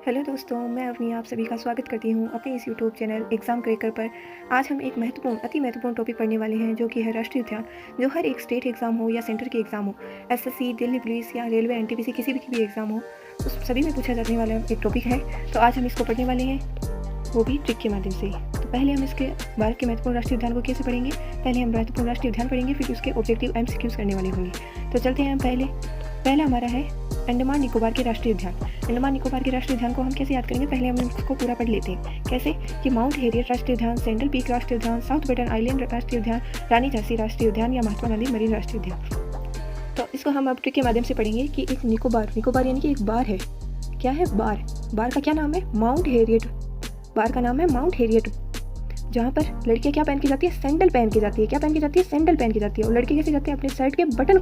Hello दोस्तों, मैं अवनी आप सभी का स्वागत करती हूँ अपने इस यूट्यूब चैनल एग्ज़ाम क्रैकर पर। आज हम एक अति महत्वपूर्ण टॉपिक पढ़ने वाले हैं, जो कि है राष्ट्रीय उद्यान। जो हर एक स्टेट एग्ज़ाम हो या सेंटर के एग्ज़ाम हो, एसएससी, दिल्ली पुलिस या रेलवे, एनटीपीसी, किसी भी एग्ज़ाम हो, उस सभी में पूछा जाने वाला एक टॉपिक है। तो आज हम इसको पढ़ने वाले हैं, वो भी ट्रिक के माध्यम से। तो पहले हम इसके भारत के महत्वपूर्ण राष्ट्रीय उद्यान को कैसे पढ़ेंगे। पहले हम महत्वपूर्ण राष्ट्रीय उद्यान पढ़ेंगे, फिर उसके ऑब्जेक्टिव एमसीक्यूज़ करने वाले होंगे। तो चलते हैं हम पहला हमारा है अंडमान निकोबार के राष्ट्रीय उद्यान। अंडमान निकोबार के राष्ट्रीय उद्यान को हम कैसे याद करेंगे, पहले हम इसको पूरा पढ़ लेते हैं। कैसे कि माउंट हेरियट राष्ट्रीय उद्यान, सेंट्रल पीक राष्ट्रीय उद्यान, साउथ बेटन आइलैंड राष्ट्रीय उद्यान, रानी झांसी राष्ट्रीय उद्यान या महात्मा गांधी मरीन राष्ट्रीय उद्यान। तो इसको हम अब ट्रिक के माध्यम से पढ़ेंगे कि एक निकोबार यानी कि एक बार है। क्या है? बार का क्या नाम है? Mount Harriet. बार का नाम है माउंट हेरियट, जहाँ पर लड़कियाँ क्या पहन के जाती है? सैंडल पहन के जाती है। क्या पहन के जाती है? सैंडल पहन के जाती है। और लड़के कैसे जाते हैं? अपने शर्ट के बटन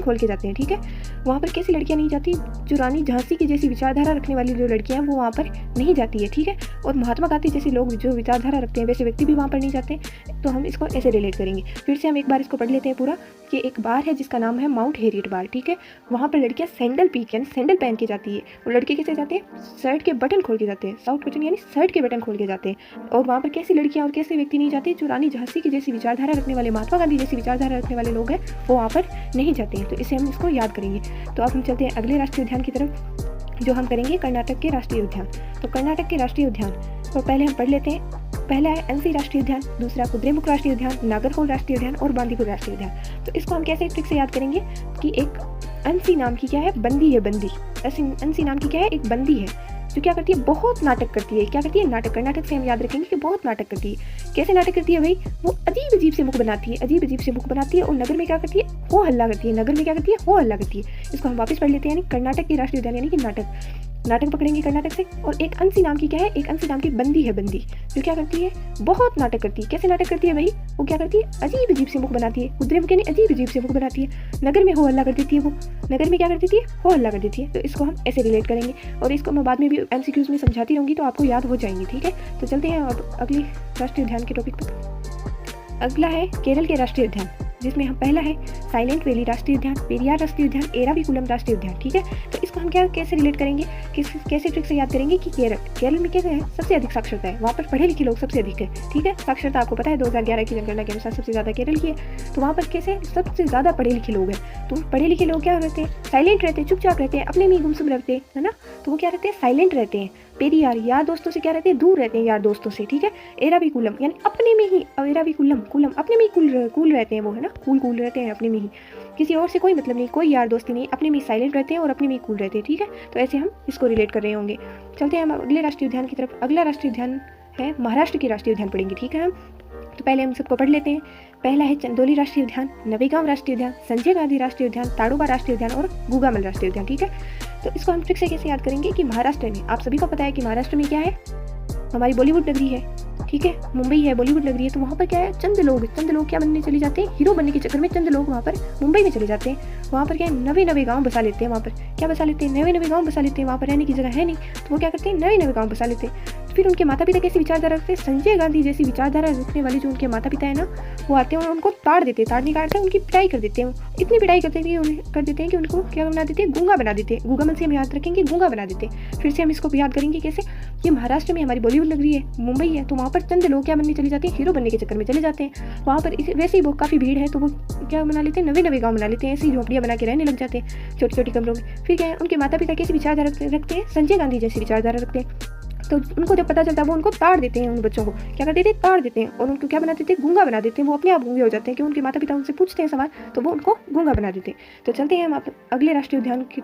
खोल के जाते हैं। ठीक है, वहाँ पर कैसी लड़कियाँ नहीं जाती? जो रानी झांसी की जैसी विचारधारा रखने वाली जो लड़कियाँ हैं, वो वहाँ पर नहीं जाती है। ठीक है, और महात्मा गांधी जैसे लोग जो विचारधारा रखते हैं, वैसे व्यक्ति भी वहाँ पर नहीं जाते। तो हम इसको ऐसे रिलेट करेंगे। फिर से हम एक बार इसको पढ़ लेते हैं पूरा, कि एक बार है जिसका नाम है माउंट हेरियट बार। ठीक है, वहाँ पर लड़कियाँ सैंडल पहन के जाती है, और लड़के कैसे जाते हैं? शर्ट के बटन खोल के जाते हैं। साउथ बटन यानी शर्ट के बटन खोल के जाते हैं। और वहाँ पर कैसी लड़कियाँ और कैसे व्यक्ति नहीं जाते? जो रानी झांसी की जैसी विचारधारा रखने वाले, महात्मा गांधी जैसी विचारधारा रखने वाले लोग हैं, वो वहाँ पर नहीं जाते हैं। तो इसे हम इसको याद करेंगे। तो अब हम चलते हैं अगले राष्ट्रीय उद्यान की तरफ, जो हम करेंगे कर्नाटक के राष्ट्रीय उद्यान। तो कर्नाटक के राष्ट्रीय उद्यान तो पहले हम पढ़ लेते हैं। पहला है एनसी राष्ट्रीय उद्यान, दूसरा कुद्रेमुख राष्ट्रीय उद्यान, नागरहोल राष्ट्रीय उद्यान और बांदीपुर राष्ट्रीय उद्यान। तो इसको हम कैसे ट्रिक से याद करेंगे कि एक अंसी नाम की क्या है? बंदी है। अंसी नाम की क्या है? एक बंदी है, जो क्या करती है? बहुत नाटक करती है। क्या करती है? नाटक। कर्नाटक से हम याद रखेंगे कि बहुत नाटक करती है। कैसे नाटक करती है भाई? वो अजीब से मुख बनाती है और नगर में क्या करती है? हो हल्ला करती है। इसको हम वापस पढ़ लेते हैं। यानी कर्नाटक के राष्ट्रीय उद्यान यानी कि नाटक पकड़ेंगे कर्नाटक से। और एक अंसी नाम की क्या है? एक अंसी नाम की बंदी है, जो क्या करती है? बहुत नाटक करती है। कैसे नाटक करती है भाई? वो क्या करती है? अजीब से मुख बनाती है। कुद्रेमुख यानी अजीब से मुख बनाती है। नगर में हो हल्ला कर देती है। वो नगर में क्या कर देती है? हो हल्ला कर देती है। तो इसको हम ऐसे रिलेट करेंगे, और इसको मैं बाद में भी एमसीक्यूज में समझाती रहूँगी, तो आपको याद हो जाएंगे। ठीक है, तो चलते हैं अब अगली राष्ट्रीय उद्यान के टॉपिक पर। अगला है केरल के राष्ट्रीय उद्यान, जिसमें हम पहला है साइलेंट वैली राष्ट्रीय उद्यान, पेरियार राष्ट्रीय उद्यान, एराविकुलम राष्ट्रीय उद्यान। ठीक है, तो इसको हम कैसे रिलेट करेंगे, कैसे ट्रिक से याद करेंगे कि केरल में क्या है? सबसे अधिक साक्षरता है। वहाँ पर पढ़े लिखे लोग सबसे अधिक है। ठीक है, साक्षरता आपको पता है 2011 की जनगणना के अनुसार सबसे ज़्यादा केरल की है। तो वहाँ पर कैसे सबसे ज़्यादा पढ़े लिखे लोग हैं। तो पढ़े लिखे लोग क्या रहते हैं? साइलेंट रहते हैं, चुपचाप रहते हैं, अपने में ही गुमसुम रहते हैं, है ना। तो वो क्या रहते हैं? साइलेंट रहते हैं। पेरियार यार दोस्तों से क्या रहते हैं? दूर रहते हैं यार दोस्तों से। ठीक है, एराविकुलम यानी अपने में ही, कुलम अपने में ही कूल रहते हैं वो, है ना। कूल रहते हैं अपने में ही, किसी और से कोई मतलब नहीं, कोई यार दोस्ती नहीं, अपने में साइलेंट रहते हैं और अपने में कूल रहते हैं। ठीक है, तो ऐसे हम इसको रिलेट कर रहे होंगे। चलते हैं हम अगले राष्ट्रीय उद्यान की तरफ। अगला राष्ट्रीय उद्यान है महाराष्ट्र के राष्ट्रीय उद्यान पढ़ेंगे। ठीक है, तो पहले हम सबको पढ़ लेते हैं। पहला है चंदौली राष्ट्रीय उद्यान, नवेगांव राष्ट्रीय उद्यान, संजय गांधी राष्ट्रीय उद्यान, ताडोबा राष्ट्रीय उद्यान और गुगामल राष्ट्रीय उद्यान। ठीक है, तो इसको हम ट्रिक से कैसे याद करेंगे कि महाराष्ट्र में, आप सभी को पता है कि महाराष्ट्र में क्या है? हमारी बॉलीवुड नगरी है। ठीक है, मुंबई है, बॉलीवुड नगरी है। तो वहाँ पर क्या है? चंद लोग क्या बनने चले जाते हैं? हीरो बनने के चक्कर में चंद लोग वहाँ पर मुंबई में चले जाते हैं। वहाँ पर क्या है? नवे गांव बसा लेते हैं। वहाँ पर क्या बसा लेते हैं? नवे गांव बसा लेते हैं। वहाँ पर रहने की जगह है नहीं, तो वो क्या करते हैं? नवे गांव बसा लेते हैं। तो फिर उनके माता पिता कैसी विचारधारा रखते हैं? संजय गांधी जैसी विचारधारा रखने वाले जो उनके माता पिता है ना, वो आते हैं और उनको ताड़ नहीं काटते हैं, उनकी पिटाई कर देते हैं। इतनी पिटाई कर देते हैं कि उनको क्या बना देते हैं? गूंगा बना देते हैं। गूगामल से हम याद रखेंगे, गूंगा बना देते हैं। फिर से हम इसको भी याद करेंगे कैसे? ये महाराष्ट्र में हमारी बॉलीवुड नगरी है, मुंबई है, तो वहाँ पर चंद लोग क्या बनने चले जाते हैं? हीरो बनने के चक्कर में चले जाते हैं। वहाँ पर वैसे ही वो काफ़ी भीड़ है, तो वो क्या बना लेते हैं? नवे गाँव बना लेते हैं। ऐसी झोपड़ियाँ बना के रहने लग जाते हैं, छोटी छोटी कमरों में। फिर क्या है? उनके माता पिता कैसी विचारधारा रखते हैं? संजय गांधी जैसी विचारधारा रखते हैं। तो उनको जब पता चलता है, वो उनको ताड़ देते हैं। उन बच्चों को क्या कर देते हैं? ताड़ देते हैं, और उनको क्या बना देते हैं? गूंगा बना देते हैं। वो अपने आप गूंगे हो जाते हैं कि उनके माता पिता उनसे पूछते हैं सवाल, तो वो उनको गूंगा बना देते हैं। तो चलते हैं हम अगले राष्ट्रीय उद्यान के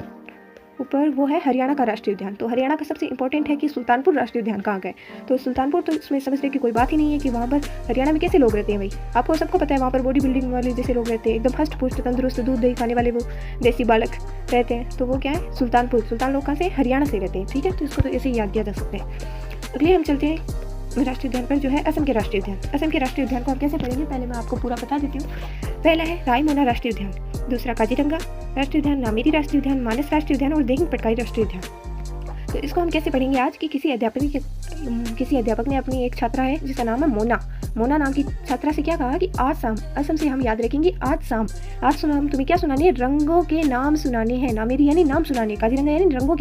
ऊपर, वो है हरियाणा का राष्ट्रीय उद्यान। तो हरियाणा का सबसे इंपॉर्टेंट है कि सुल्तानपुर राष्ट्रीय उद्यान कहाँ का है। तो सुल्तानपुर, तो इसमें समझने की कोई बात ही नहीं है कि वहाँ पर हरियाणा में कैसे लोग रहते हैं भाई। आपको सबको पता है, वहाँ पर बॉडी बिल्डिंग वाले जैसे लोग रहते हैं, एकदम हष्ट पुष्ट तंदुरुस्त, दूध दही खाने वाले वो देसी बालक रहते हैं। तो वो क्या है? सुल्तान लोग कहाँ से? हरियाणा से रहते हैं। ठीक है, तो इसको तो ऐसे ही याद किया जा सकता है। अगले हम चलते हैं राष्ट्रीय उद्यान पर, जो है असम के राष्ट्रीय उद्यान। असम के राष्ट्रीय उद्यान को हम कैसे पढ़ेंगे, पहले मैं आपको पूरा बता देती हूँ। पहला है रायमोना राष्ट्रीय उद्यान, दूसरा काजीरंगा राष्ट्रीय उद्यान, नामेरी राष्ट्रीय उद्यान, मानस राष्ट्रीय उद्यान और देहिंग पटकाई राष्ट्रीय उद्यान। तो इसको हम कैसे पढ़ेंगे आज, कि किसी किसी अध्यापक ने अपनी एक छात्रा है जिसका नाम है मोना नाम की छात्रा से क्या कहा कि आज शाम, असम से हम याद रखेंगे आज शाम तुम्हें क्या सुनाने है, रंगों के नाम सुनाने हैं। ना मेरी यानी नाम सुनाने, काजीरंगा यानी रंगों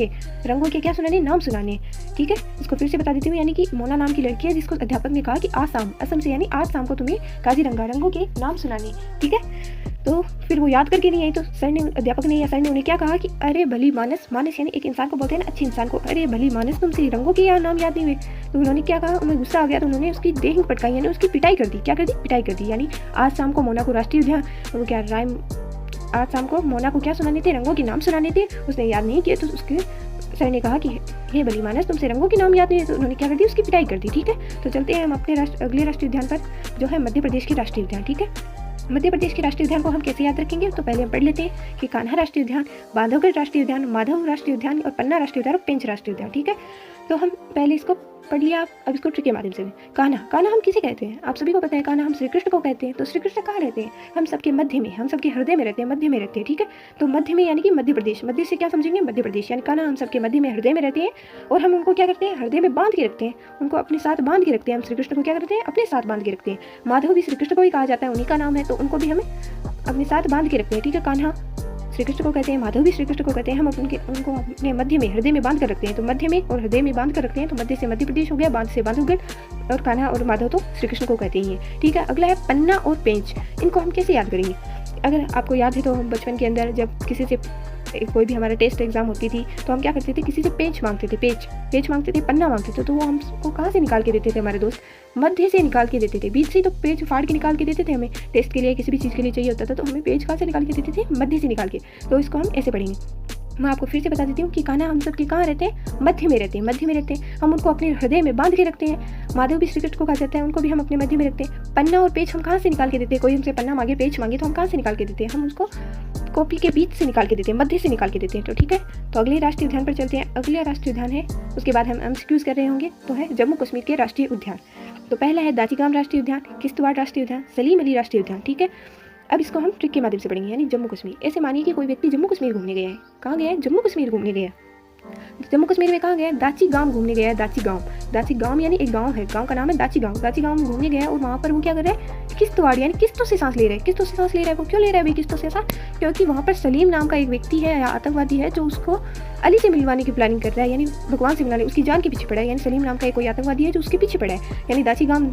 के क्या सुनाने, नाम सुनाने। ठीक है, इसको फिर से बता देती हूँ, यानी कि मोना नाम की लड़की है जिसको अध्यापक ने कहा कि आज शाम, असम से यानी आज शाम को तुम्हें काजीरंगा रंगों के नाम सुनाने। ठीक है, तो फिर वो याद करके नहीं आई तो अध्यापक ने या सर ने उन्हें क्या कहा कि अरे भली मानस यानी एक इंसान को बोलते हैं ना, अच्छे इंसान को, अरे भली मानस तुमसे रंगों के यार नाम याद नहीं हुए। तो उन्होंने क्या कहा, उन्हें गुस्सा आ गया तो उन्होंने उसकी देह पटकाई, यानी उसकी पिटाई कर दी। क्या कर दी, पिटाई कर दी। यानी आज शाम को मोना को राष्ट्रीय उद्यान वो क्या राइम, आज शाम को मोना को क्या सुनाने थे, रंगों के नाम सुनाने थे, उसने याद नहीं किया तो उसके सर ने कहा कि हे भली मानस तुमसे रंगों के नाम याद नहीं है, तो उन्होंने क्या कर दी, उसकी पिटाई कर दी। ठीक है, तो चलते हैं हम अपने अगले राष्ट्रीय उद्यान पर, जो है मध्य प्रदेश के राष्ट्रीय उद्यान। ठीक है, मध्य प्रदेश के राष्ट्रीय उद्यान को हम कैसे याद रखेंगे, तो पहले हम पढ़ लेते हैं कि कान्हा राष्ट्रीय उद्यान, बांधवगढ़ राष्ट्रीय उद्यान, माधव राष्ट्रीय उद्यान और पन्ना राष्ट्रीय उद्यान और पेंच राष्ट्रीय उद्यान। ठीक है, तो हम पहले इसको पढ़ लिया, अब इसको ट्रिक के माध्यम से। कान्हा हम किसे कहते हैं, आप सभी को पता है, कान्हा हम श्री कृष्ण को कहते हैं। तो श्री कृष्ण कहाँ रहते हैं, हम सबके मध्य में, हम सबके हृदय में रहते हैं, मध्य में रहते हैं। ठीक है, तो मध्य में यानी कि मध्य प्रदेश, मध्य से क्या समझेंगे, मध्य प्रदेश, यानी कान्हा हम सबके मध्य में हृदय में रहते हैं और हम उनको क्या करते हैं, हृदय में बांध के रखते हैं, उनको अपने साथ बांध के रखते हैं। हम श्री कृष्ण को क्या करते हैं, अपने साथ बांध के रखते हैं। माधव भी श्री कृष्ण को ही कहा जाता है, उन्हीं का नाम है, तो उनको भी हमें अपने साथ बांध के रखते हैं। ठीक है, कान्हा श्री कृष्ण को कहते हैं, माधव भी श्री कृष्ण को कहते हैं, हम उनको अपने मध्य में, हृदय में बांध कर रखते हैं। तो मध्य में और हृदय में बांध कर रखते हैं, तो मध्य से मध्य प्रदेश हो गया, बांध से बांधवगढ़, और कान्हा और माधव तो श्री कृष्ण को कहते ही हैं। ठीक है, अगला है पन्ना और पेंच। इनको हम कैसे याद करेंगे, अगर आपको याद है तो हम बचपन के अंदर जब किसी से कोई भी हमारा टेस्ट एग्जाम होती थी तो हम क्या करते थे, किसी से पेज मांगते थे, पेज मांगते थे, पन्ना मांगते थे, तो वो हमको कहाँ से निकाल के देते थे, हमारे दोस्त मध्य से निकाल के देते थे। बीच से तो पेज फाड़ के निकाल के देते थे, हमें टेस्ट के लिए किसी भी चीज़ के लिए चाहिए होता था तो हमें पेज कहाँ से निकाल के देते थे, मध्य से निकाल के। तो इसको हम ऐसे पढ़ेंगे, मैं आपको फिर से बता देती हूँ कि कान्हा हम सब के कहाँ रहते हैं, मध्य में रहते हैं, हम उनको अपने हृदय में बांध के रखते हैं। माधव भी श्री कृष्ण को कहा जाता है, उनको भी हम अपने मध्य में रखते हैं। पन्ना और पेज हम कहाँ से निकाल के देते हैं, कोई हमसे पन्ना मांगे, पेज मांगे तो हम कहाँ से निकाल के देते हैं, हम उसको कॉपी के बीच से निकाल के देते हैं, मध्य से निकाल के देते हैं। तो ठीक है, तो अगले राष्ट्रीय उद्यान पर चलते हैं। अगला राष्ट्रीय उद्यान है, उसके बाद हम एमसीक्यूज कर रहे होंगे, तो है जम्मू कश्मीर के राष्ट्रीय उद्यान। तो पहला है दाचीगाम राष्ट्रीय उद्यान, किश्तवाड़ राष्ट्रीय उद्यान, सलीम अली राष्ट्रीय उद्यान। ठीक है, अब इसको हम ट्रिक के माध्यम से पढ़ेंगे, यानी जम्मू कश्मीर। ऐसे मानिए कि कोई व्यक्ति जम्मू कश्मीर घूमने गया है, कहाँ गया है, जम्मू कश्मीर घूमने गया है। जम्मू कश्मीर में कहाँ गया है, दाचीगाम घूमने गया है। दाचीगाम यानी एक गांव है, गांव का नाम है दाचीगाम घूमने गया है, और वहाँ पर वो क्या कर रहा है, किश्तवाड़ यानी किस्तों से सांस ले रहा है। किस्तों से सांस ले रहा है, वो क्यों ले रहा है भाई किस्तों से सांस, क्योंकि वहाँ पर सलीम नाम का एक व्यक्ति है या आतंकवादी है जो उसको अली से मिलवाने की प्लानिंग कर रहा है, यानी भगवान से मिलाने, उसकी जान के पीछे पड़ा है। यानी सलीम नाम का एक कोई आतंकवादी है जो उसके पीछे पड़ा है, यानी दाचीगाम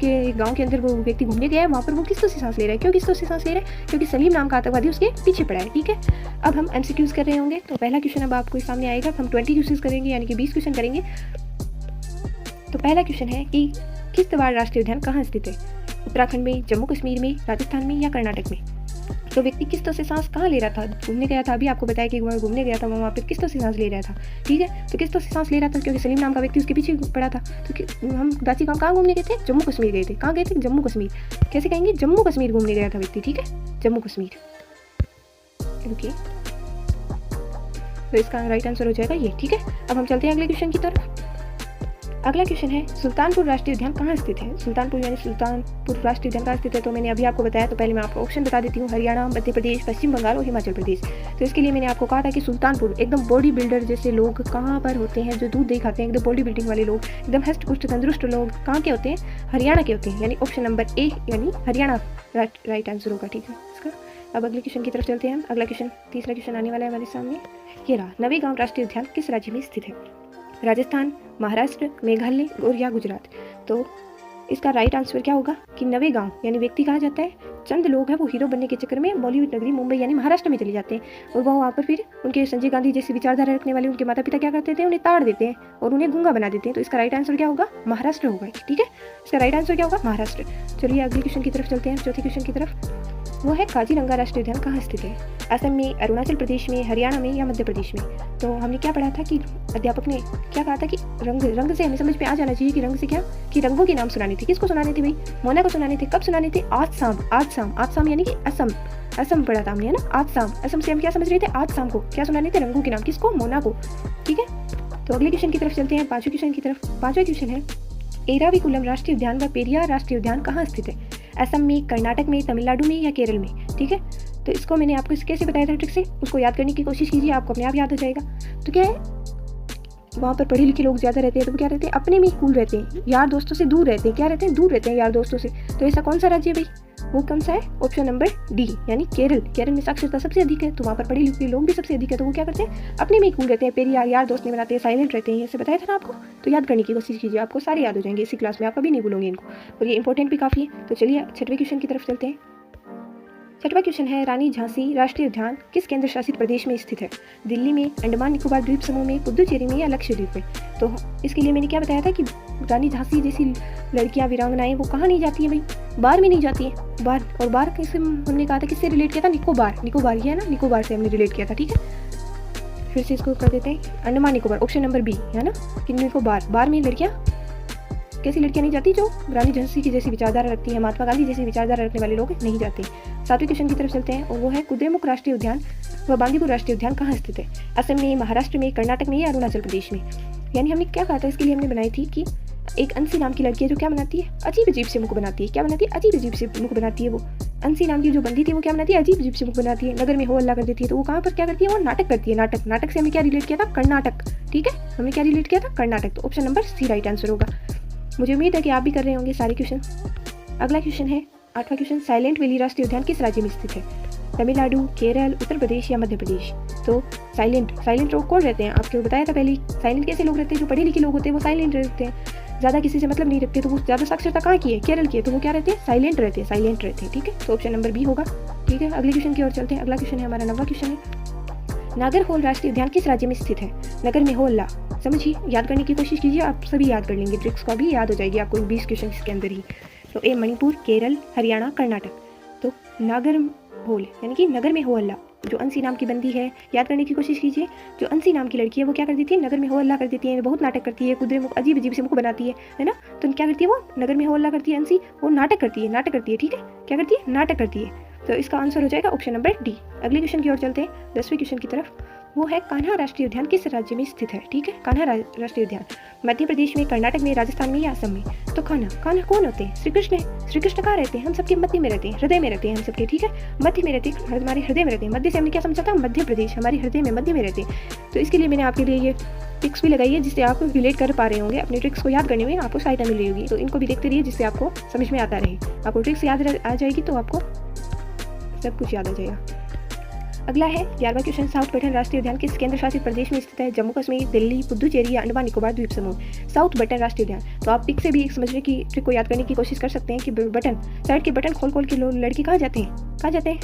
के गांव के अंदर वो व्यक्ति घूमने गया है, वहाँ पर वो किस्तों से सांस ले रहा है। क्यों किस्तों से सांस ले रहा है, क्योंकि सलीम नाम का आतंकवादी उसके पीछे पड़ा है। ठीक है, अब हम एमसीक्यूज कर रहे होंगे। तो पहला क्वेश्चन अब आपको सामने आएगा, हम 20 क्वेश्चन करेंगे, यानी कि 20 क्वेश्चन करेंगे। तो पहला क्वेश्चन है कि किश्तवाड़ राष्ट्रीय उद्यान कहाँ स्थित है, उत्तराखंड में, जम्मू कश्मीर में, राजस्थान में या कर्नाटक में। तो व्यक्ति किस्तों से सांस कहाँ ले रहा था, घूमने गया था, अभी आपको बताया कि वह घूमने गया था, वहाँ पर किस्तों से सांस ले रहा था। ठीक है, तो किस्तों से सांस ले रहा था क्योंकि सलीम नाम का व्यक्ति उसके पीछे पड़ा था। तो हम दाचीगाम कहाँ घूमने गए थे, जम्मू कश्मीर गए थे। कहाँ गए थे, जम्मू कश्मीर। कैसे कहेंगे, जम्मू कश्मीर घूमने गया था व्यक्ति। ठीक है, जम्मू कश्मीर। ओके, तो इसका राइट आंसर हो जाएगा ये। ठीक है, अब हम चलते हैं अगले क्वेश्चन की तरफ। अगला क्वेश्चन है सुल्तानपुर राष्ट्रीय उद्यान कहाँ स्थित है। सुल्तानपुर यानी सुल्तानपुर राष्ट्रीय उद्यान कहाँ स्थित है, तो मैंने अभी आपको बताया। तो पहले मैं आपको ऑप्शन बता देती हूँ, हरियाणा, मध्य प्रदेश, पश्चिम बंगाल और हिमाचल प्रदेश। तो इसके लिए मैंने आपको कहा था कि सुल्तानपुर एकदम बॉडी बिल्डर जैसे लोग कहाँ पर होते हैं, जो दूध दही खाते हैं, एकदम बॉडी बिल्डिंग वाले लोग, एकदम हष्ट पुष्ट तंदुरुस्त लोग कहाँ के होते हैं, हरियाणा के होते हैं। यानी ऑप्शन नंबर ए यानी हरियाणा राइट आंसर होगा। ठीक है इसका। अब अगले क्वेश्चन की तरफ चलते हैं हम। अगला क्वेश्चन, तीसरा क्वेश्चन आने वाला है हमारे सामने, ये रहा। नवेगांव राष्ट्रीय उद्यान किस राज्य में स्थित है, राजस्थान, महाराष्ट्र, मेघालय और या गुजरात। तो इसका राइट आंसर क्या होगा कि नवेगांव यानी व्यक्ति कहा जाता है, चंद लोग हैं वो हीरो बनने के चक्कर में बॉलीवुड नगरी मुंबई यानी महाराष्ट्र में चले जाते हैं, और वहाँ पर फिर उनके संजय गांधी जैसी विचारधारा रखने वाले उनके माता पिता क्या करते थे, उन्हें ताड़ देते हैं और उन्हें गूंगा बना देते हैं। तो इसका राइट आंसर क्या होगा, महाराष्ट्र होगा। ठीक है, इसका राइट आंसर क्या होगा, महाराष्ट्र। चलिए अगले क्वेश्चन की तरफ चलते हैं, चौथे क्वेश्चन की तरफ। वो है काजीरंगा राष्ट्रीय उद्यान कहाँ स्थित है, असम में, अरुणाचल प्रदेश में, हरियाणा में या मध्य प्रदेश में। तो हमने क्या पढ़ा था कि अध्यापक ने क्या कहा था कि रंग से हमें समझ में आ जाना चाहिए कि रंग से क्या, कि रंगों के नाम सुनाने थे। किसको सुनाने थे भाई, मोना को सुनाने थे। कब सुनाने थे, आज शाम यानी कि असम पढ़ा था हमने, है ना, आज शाम। असम से हम क्या समझ रहे थे, आज शाम को क्या सुनाने थे, रंगों के नाम। किसको, मोना को। ठीक है, तो अगले क्वेश्चन की तरफ चलते हैं, पांचवें क्वेश्चन की तरफ। पांचवा क्वेश्चन है एराविकुलम राष्ट्रीय उद्यान व पेरियार राष्ट्रीय उद्यान कहाँ स्थित है, असम में, कर्नाटक में, तमिलनाडु में या केरल में। ठीक है, तो इसको मैंने आपको कैसे बताया था ट्रिक से, उसको याद करने की कोशिश कीजिए, आपको अपने आप याद हो जाएगा। तो क्या है, वहाँ पर पढ़े लिखे लोग ज़्यादा रहते हैं, तो वो क्या रहते हैं, अपने में ही कूल रहते हैं, यार दोस्तों से दूर रहते हैं। क्या रहते हैं, दूर रहते हैं यार दोस्तों से। तो ऐसा कौन सा राज्य है भाई, वो कौन सा है, ऑप्शन नंबर डी यानी केरल। केरल में साक्षरता सबसे अधिक है, तो वहाँ पर पढ़े लिखे लोग भी सबसे अधिक है, तो वो क्या करते हैं, अपने में ही कूल रहते हैं, पेरियार यार दोस्त नहीं बनाते हैं, साइलेंट रहते हैं। ऐसे बताया था ना आपको, तो याद करने की कोशिश कीजिए, आपको सारे याद हो जाएंगे इसी क्लास में, आप कभी नहीं भूलोगे इनको, और ये इंपॉर्टेंट भी काफ़ी है। तो चलिए 6वें क्वेश्चन की तरफ चलते हैं। 6वां क्वेश्चन है, रानी झांसी राष्ट्रीय उद्यान किस केंद्र शासित प्रदेश में स्थित है? दिल्ली में, अंडमान निकोबार द्वीप समूह में, पुदुचेरी में या लक्षद्वीप में? तो इसके लिए मैंने क्या बताया था कि रानी झांसी जैसी लड़कियां वीरांगनाएं वो कहाँ नहीं जाती है भाई, बार में नहीं जाती है। बार, और बार कैसे हमने कहा था, किससे रिलेट किया था, निकोबार। निकोबार ये है ना, निकोबार से हमने रिलेट किया था, ठीक है। फिर से इसको कर देते हैं, Andaman Nicobar, option number B है ना, कि निकोबार, बार में लड़कियाँ, कैसी लड़कियां नहीं जाती, जो रानी झांसी की जैसी विचारधारा रखती है, महात्मा गांधी जैसी विचारधारा रखने वाले लोग नहीं जाते। 7वें क्वेश्चन की तरफ चलते हैं, और वो है, कुद्रेमुख राष्ट्रीय उद्यान व बांदीपुर राष्ट्रीय उद्यान कहाँ स्थित है? असम में, महाराष्ट्र में, कर्नाटक में या अरुणाचल प्रदेश में? यानी हमने क्या कहा था, इसके लिए हमने बनाई थी कि एक अंशी नाम की लड़की है जो क्या बनाती है, अजीब अजीब से मुख बनाती है। क्या बनाती है, अजीब अजीब से मुख बनाती है। वो अंशी नाम की जो बंदी थी वो क्या बनाती है, अजीब अजीब से मुख बनाती है, नगर में हो हल्ला कर देती है। तो वो कहाँ पर क्या करती है, वो नाटक करती है। नाटक, नाटक से हमने क्या रिलेट किया था, कर्नाटक, ठीक है, हमने क्या रिलेट किया था, कर्नाटक। तो option number C right answer होगा। मुझे उम्मीद है कि आप भी कर रहे होंगे सारे क्वेश्चन। अगला क्वेश्चन है 8वां क्वेश्चन, साइलेंट वैली राष्ट्रीय उद्यान किस राज्य में स्थित है? तमिलनाडु, केरल, उत्तर प्रदेश या मध्य प्रदेश? तो साइलेंट लोग कौन रहते हैं, आपको बताया था पहले। साइलेंट कैसे लोग रहते हैं, जो पढ़े लिखे लोग होते हैं वो साइलेंट रहते हैं, ज़्यादा किसी से मतलब नहीं रखते, तो वो ज़्यादा साक्षरता कहाँ की है, केरल की है, तो वो क्या रहते हैं, साइलेंट रहते हैं, ठीक है। तो ऑप्शन नंबर बी होगा, ठीक है। अगले क्वेश्चन की ओर चलते हैं। अगला क्वेश्चन है हमारा 9वां क्वेश्चन है, नागरहोल राष्ट्रीय उद्यान किस राज्य में स्थित है? नगर में होल्ला, समझिए, याद करने की कोशिश कीजिए, आप सभी याद कर लेंगे, ट्रिक्स का भी याद हो जाएगी आपको 20 क्वेश्चन के अंदर ही। तो ए मणिपुर, केरल, हरियाणा, कर्नाटक। तो नागरहोल यानी कि नगर में हो अल्लाह, जो अंशी नाम की बंदी है, याद करने की कोशिश कीजिए, जो अंशी नाम की लड़की है वो क्या कर देती है, नगर में हो अल्लाह कर देती है, बहुत नाटक करती है, कुदरे मुख, अजीब अजीब से मुख बनाती है ना। तो क्या करती है, वो नगर में हो अल्लाह करती है अंशी, वो नाटक करती है, ठीक है, क्या करती है, नाटक करती है। तो इसका आंसर हो जाएगा ऑप्शन नंबर डी। अगले क्वेश्चन की ओर चलते हैं, 10वें क्वेश्चन की तरफ। वो है, कान्हा राष्ट्रीय उद्यान किस राज्य में स्थित है? ठीक है, कान्हा राष्ट्रीय उद्यान मध्य प्रदेश में, कर्नाटक में, राजस्थान में या असम में? तो कान्हा कौन होते हैं? श्री कृष्ण है। श्री कृष्ण कहाँ रहते हैं? हम सबके मध्य में रहते हैं, हृदय में रहते हैं हम सबके, ठीक है, मध्य में रहते हैं, हमारे हृदय में रहते हैं। मध्य से हमने क्या समझा था, मध्य प्रदेश, हमारे हृदय में, मध्य में रहते हैं। तो इसके लिए मैंने आपके लिए ये ट्रिक्स भी लगाई है, जिससे आप रिलेट कर पा रहे होंगे, अपने ट्रिक्स को याद करने में आपको सहायता मिल रही होगी। तो इनको भी देखते रहिए, जिससे आपको समझ में आता रहे। आपको ट्रिक्स याद आ जाएगी तो आपको सब कुछ याद आ जाएगा। अगला है 11वां क्वेश्चन, साउथ बटन राष्ट्रीय उद्यान किस केंद्र शासित प्रदेश में स्थित है? जम्मू कश्मीर, दिल्ली, पुदुचेरी या अंडमान निकोबार द्वीप समूह? साउथ बटन राष्ट्रीय उद्यान, तो आप पिक से भी समझने की ट्रिक को याद करने की कोशिश कर सकते हैं कि बटन, साइड के बटन खोल के लड़के कहाँ जाते हैं,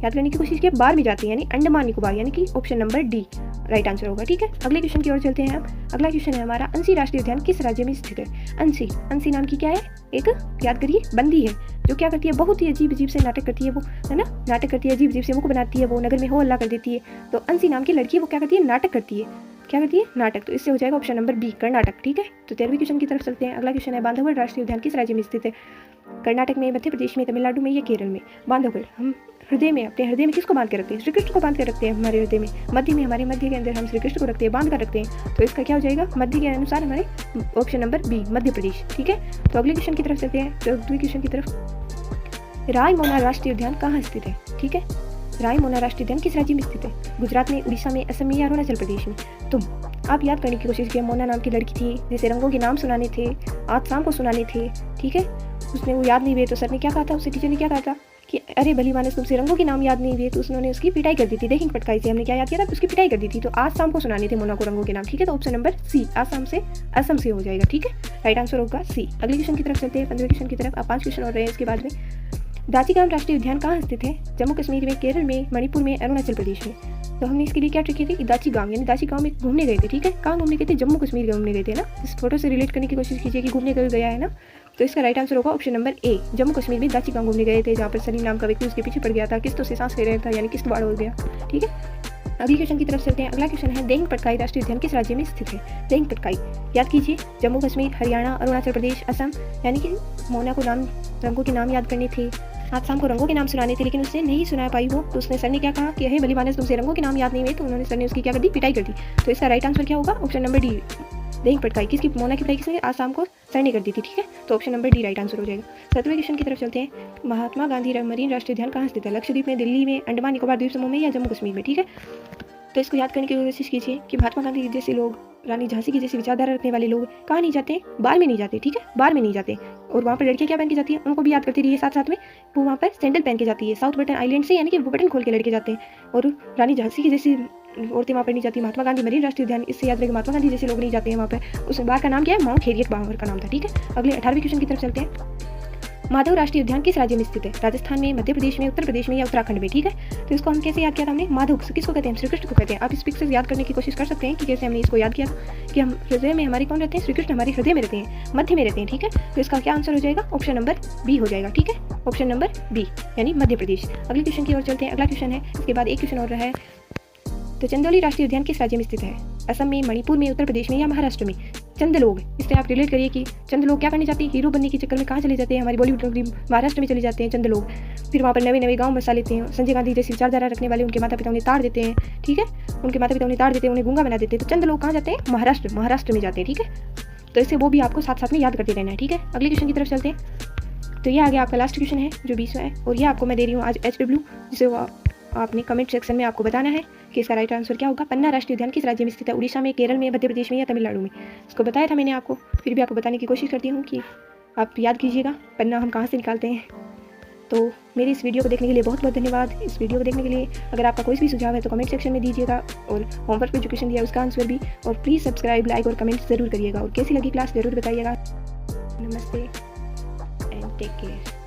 याद करने की कोशिश किए, बाहर भी जाती है, यानी अंडमान निकोबार, यानी कि option number D right answer होगा, ठीक है। अगले क्वेश्चन की ओर चलते हैं हम। अगला क्वेश्चन है हमारा, अंशी राष्ट्रीय उद्यान किस राज्य में स्थित है? अंशी नाम की क्या है, एक, याद करिए, बंदी है, जो क्या करती है, बहुत ही अजीब अजीब से नाटक करती है, वो है ना, नाटक करती है, अजीब अजीब से मुख बनाती है, वो नगर में हो हल्ला कर देती है। तो अंशी नाम की लड़की वो क्या करती है, नाटक करती है, क्या करती है, नाटक। तो इससे हो जाएगा ऑप्शन नंबर बी कर्नाटक, ठीक है। तो 13वें क्वेश्चन की तरफ चलते हैं। अगला क्वेश्चन है, बांधवगढ़ राष्ट्रीय उद्यान किस राज्य में स्थित है? कर्नाटक में, मध्य प्रदेश में, तमिलनाडु में या केरल में? बांधवगढ़, हम हृदय में, अपने हृदय में किसको बांध के रखते हैं? श्री कृष्ण को बांध के रखते हैं हमारे हृदय में, मध्य में, हमारे मध्य के अंदर हम श्री कृष्ण को रखते हैं, बांध कर रखते हैं। तो इसका क्या हो जाएगा, मध्य के अनुसार हमारे option number B Madhya Pradesh, ठीक है। तो अगले क्वेश्चन की तरफ चलते हैं, 14वें क्वेश्चन की तरफ। रायमोना राष्ट्रीय उद्यान कहाँ स्थित है? ठीक है, रायमोना राष्ट्रीय उद्यान किस राज्य में स्थित है? गुजरात में, उड़ीसा में, असम में या अरुणाचल प्रदेश में? तो आप याद करने की कोशिश किए, मोना नाम की लड़की थी, जैसे रंगों के नाम सुनाने थे, आज शाम को सुनाने थे, ठीक है। उसने वो याद नहीं हुए तो सर ने क्या कहा था, उससे टीचर ने क्या कहा था कि अरे भली मानस तुमसे रंगों के नाम याद नहीं हुए, तो उसने उसकी पिटाई कर दी थी, देखेंगे पटकाई से, हमने क्या याद किया था, उसकी पिटाई कर दी थी। तो आज शाम को सुनाने थे मोना को रंगों के नाम, ठीक है। तो ऑप्शन नंबर सी, आसाम से, असम से हो जाएगा, ठीक है, राइट आंसर होगा सी। अगले क्वेश्चन की तरफ चलते हैं, 15वें क्वेश्चन की तरफ। आप 5 क्वेश्चन और रहे हैं इसके बाद में। दाचीगाम राष्ट्रीय उद्यान कहाँ स्थित है? जम्मू कश्मीर में, केरल में, मणिपुर में, अरुणाचल प्रदेश में? तो हमने इसके लिए क्या ट्रिक की थी, दाचीगाम, यानी दाचीगाम में घूमने गए थे, ठीक है। कहाँ घूमने गए थे? जम्मू कश्मीर घूमने गए थे ना। इस फोटो से रिलेट करने की कोशिश कीजिए कि घूमने गया है ना। तो इसका राइट आंसर होगा option number A, Jammu Kashmir में दाचीगाम घूमने गए थे, जहाँ पर सलीम नाम का व्यक्ति उसके पीछे पड़ गया था, किस्तों से सांस ले रहा था, यानी किस्त बाढ़ हो गया, ठीक है। अगले क्वेश्चन की तरफ चलते हैं। अगला क्वेश्चन है, देंग पटकाई राष्ट्रीय उद्यान किस राज्य में स्थित है? देंग पटकाई, याद कीजिए, जम्मू कश्मीर, हरियाणा, अरुणाचल प्रदेश, असम, यानी कि मोना को नाम, रंगों के नाम याद करने थे, आज शाम को रंगों के नाम सुनाने थे, लेकिन उसने नहीं सुना पाई वो, तो उसने, सर ने क्या कहा कि हे भली मानस तुमसे रंगों के नाम याद नहीं हुए, तो उन्होंने, सर ने उसकी क्या कर दी, पिटाई कर दी। तो इसका राइट आंसर क्या होगा, ऑप्शन नंबर डी, देंग पटकाई। किसकी? मोना की पिटाई किसने? आज शाम को सर ने कर दी थी, ठीक है। तो option number D right answer हो जाएगा। 7वें क्वेश्चन की तरफ चलते हैं। महात्मा गांधी मरीन राष्ट्रीय उद्यान कहाँ स्थित है? लक्षद्वीप में, दिल्ली में, अंडमान निकोबार द्वीप समूह में या जम्मू कश्मीर में? ठीक है, तो इसको याद करने की कोशिश कीजिए कि महात्मा गांधी जैसे लोग, रानी झांसी की जैसी विचारधारा रखने वाले लोग कहाँ नहीं जाते, बार में नहीं जाते, ठीक है, बार में नहीं जाते। और वहाँ पर लड़कियाँ क्या पहन के जाती हैं उनको भी याद करती रहिए साथ साथ में। वो वहाँ पर सैंडल पहन के जाती है साउथ बटन आइलैंड से, यानी कि वो बटन खोल के लड़के जाते हैं। और रानी झांसी की जैसी औरतें वहाँ पर नहीं जाती। महात्मा गांधी मरीन राष्ट्रीय उद्यान, इससे याद रखें महात्मा गांधी जैसे लोग नहीं जाते हैं वहाँ पर। उस बार का नाम क्या है, माउंट हैरियट बार का नाम था, ठीक है। अगले 18वें क्वेश्चन की तरफ चलते हैं। माधव राष्ट्रीय उद्यान किस राज्य में स्थित है? राजस्थान में, मध्य प्रदेश में, उत्तर प्रदेश में या उत्तराखंड में, ठीक है। तो इसको हम कैसे याद किया था हमने? माधव किसको कहते हैं? श्री कृष्ण को कहते हैं। आप इस पिक से याद करने की कोशिश कर सकते हैं कि कैसे हमने इसको याद किया कि हम हृदय में हमारे कौन रहते हैं? श्री कृष्ण हमारे हृदय में रहते हैं, मध्य में रहते हैं, ठीक है। तो इसका क्या आंसर हो जाएगा? ऑप्शन नंबर बी हो जाएगा, ठीक है। ऑप्शन नंबर बी यानी मध्य प्रदेश। अगले क्वेश्चन की ओर चलते हैं। अगला क्वेश्चन है, इसके बाद एक क्वेश्चन और रहा है। तो चंदौली राष्ट्रीय उद्यान किस राज्य में स्थित है? असम में, मणिपुर में, उत्तर प्रदेश में या महाराष्ट्र में? चंद लोग, इससे आप रिलेट करिए कि चंद लोग क्या करने जाते हैं? हीरो बनने के चक्कर में कहाँ चले जाते हैं? हमारी बॉलीवुड नगरी महाराष्ट्र में चले जाते हैं चंद लोग। फिर वहाँ पर नए नए गांव बसा लेते हैं। संजय गांधी जैसी विचारधारा रखने वाले उनके माता पिता उन्हें ताड़ देते हैं, ठीक है। उनके माता पिता उन्हें ताड़ देते हैं, उन्हें गूंगा बना देते हैं। तो चंद लोग कहाँ जाते हैं? महाराष्ट्र में जाते हैं, ठीक है। तो इससे वो भी आपको साथ साथ में याद करते रहना है, ठीक है। अगले क्वेश्चन की तरफ चलते हैं। तो ये आ गया आपका लास्ट क्वेश्चन है जो 20वां है, और ये आपको मैं दे रही हूँ आज HW, जिसे आपने कमेंट सेक्शन में आपको बताना है कि इसका राइट आंसर क्या होगा। पन्ना राष्ट्रीय उद्यान किस राज्य में स्थित है? उड़ीसा में, केरल में, मध्य प्रदेश में या तमिलनाडु में? इसको बताया था मैंने आपको, फिर भी आपको बताने की कोशिश करती हूँ कि आप याद कीजिएगा पन्ना हम कहाँ से निकालते हैं। तो मेरी इस वीडियो को देखने के लिए बहुत बहुत धन्यवाद। इस वीडियो को देखने के लिए अगर आपका कोई भी सुझाव है तो कमेंट सेक्शन में दीजिएगा, और होमवर्क पे जो क्वेश्चन दिया उसका आंसर भी। और प्लीज़ सब्सक्राइब, लाइक और कमेंट ज़रूर करिएगा, और कैसी लगी क्लास ज़रूर बताइएगा। नमस्ते एंड टेक केयर।